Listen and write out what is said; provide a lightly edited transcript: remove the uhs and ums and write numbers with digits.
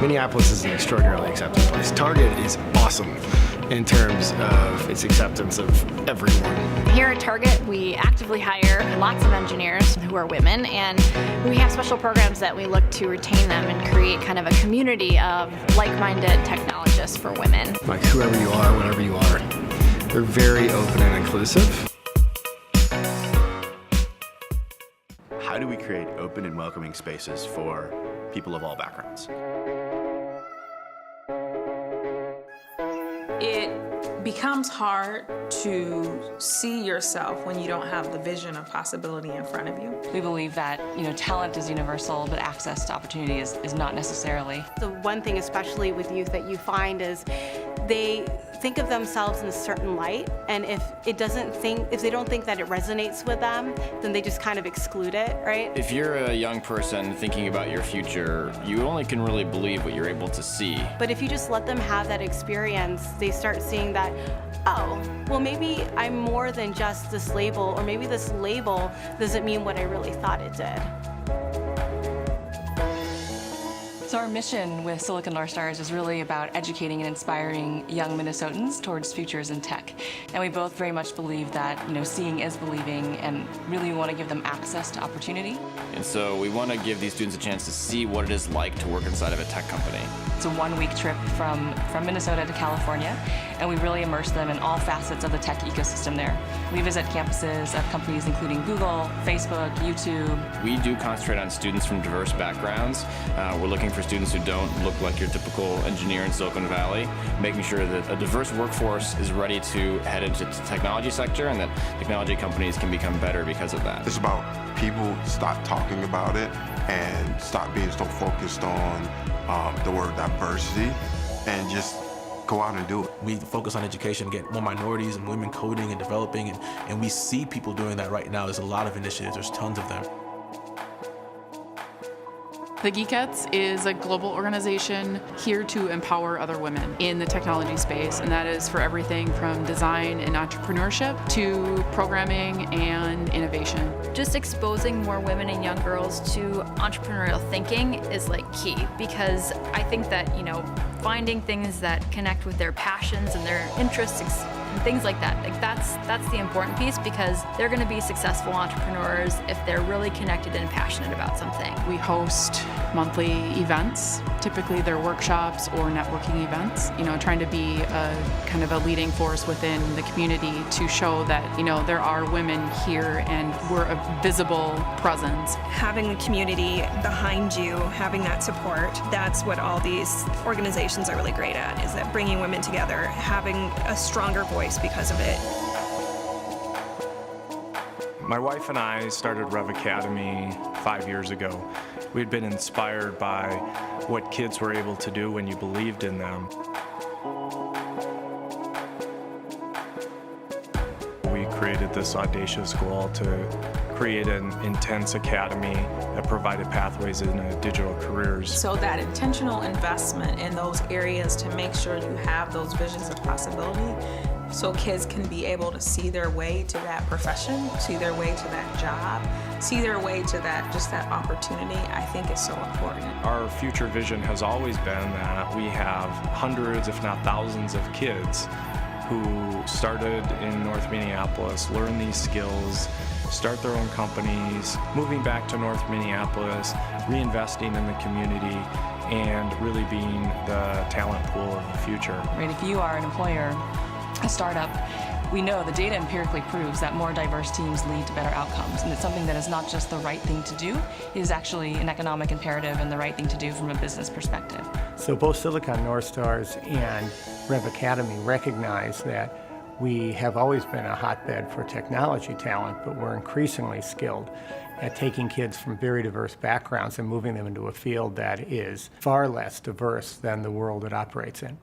Minneapolis is an extraordinarily accepting place. Target is awesome in terms of its acceptance of everyone. Here at Target, we actively hire lots of engineers who are women, and we have special programs that we look to retain them and create kind of a community of like-minded technologists for women. Like whoever you are, whatever you are, they're very open and inclusive. How do we create open and welcoming spaces for people of all backgrounds? It becomes hard to see yourself when you don't have the vision of possibility in front of you. We believe that, talent is universal, but access to opportunity is not necessarily. The one thing, especially with youth, that you find is they think of themselves in a certain light, and if they don't think that it resonates with them, then they just kind of exclude it, right? If you're a young person thinking about your future, you only can really believe what you're able to see. But if you just let them have that experience, they start seeing that, oh, well, maybe I'm more than just this label, or maybe this label doesn't mean what I really thought it did. So our mission with Silicon North Stars is really about educating and inspiring young Minnesotans towards futures in tech. And we both very much believe that, seeing is believing, and really want to give them access to opportunity. And so we want to give these students a chance to see what it is like to work inside of a tech company. It's a one-week trip from Minnesota to California, and we really immerse them in all facets of the tech ecosystem there. We visit campuses of companies including Google, Facebook, YouTube. We do concentrate on students from diverse backgrounds. We're looking for students who don't look like your typical engineer in Silicon Valley, making sure that a diverse workforce is ready to head into the technology sector and that technology companies can become better because of that. It's about people stop talking about it and stop being so focused on the word diversity and just go out and do it. We focus on education, get more minorities and women coding and developing, and we see people doing that right now. There's a lot of initiatives, there's tons of them. The Geekettes is a global organization here to empower other women in the technology space, and that is for everything from design and entrepreneurship to programming and innovation. Just exposing more women and young girls to entrepreneurial thinking is key, because I think that, finding things that connect with their passions and their interests and things like that, that's the important piece, because they're going to be successful entrepreneurs if they're really connected and passionate about something. We host monthly events. Typically they're workshops or networking events, trying to be kind of a leading force within the community to show that, there are women here and we're a visible presence. Having the community behind you, having that support, that's what all these organizations are really great at, is that bringing women together, having a stronger voice because of it. My wife and I started Rev Academy 5 years ago. We'd been inspired by what kids were able to do when you believed in them. We created this audacious goal to create an intense academy that provided pathways into digital careers. So that intentional investment in those areas to make sure you have those visions of possibility, so kids can be able to see their way to that profession, see their way to that job, see their way to that opportunity, I think is so important. Our future vision has always been that we have hundreds, if not thousands, of kids who started in North Minneapolis, learn these skills, start their own companies, moving back to North Minneapolis, reinvesting in the community, and really being the talent pool of the future. Right, if you are an employer, a startup, we know the data empirically proves that more diverse teams lead to better outcomes, and it's something that is not just the right thing to do, it is actually an economic imperative and the right thing to do from a business perspective. So both Silicon North Stars and Rev Academy recognize that we have always been a hotbed for technology talent, but we're increasingly skilled at taking kids from very diverse backgrounds and moving them into a field that is far less diverse than the world it operates in.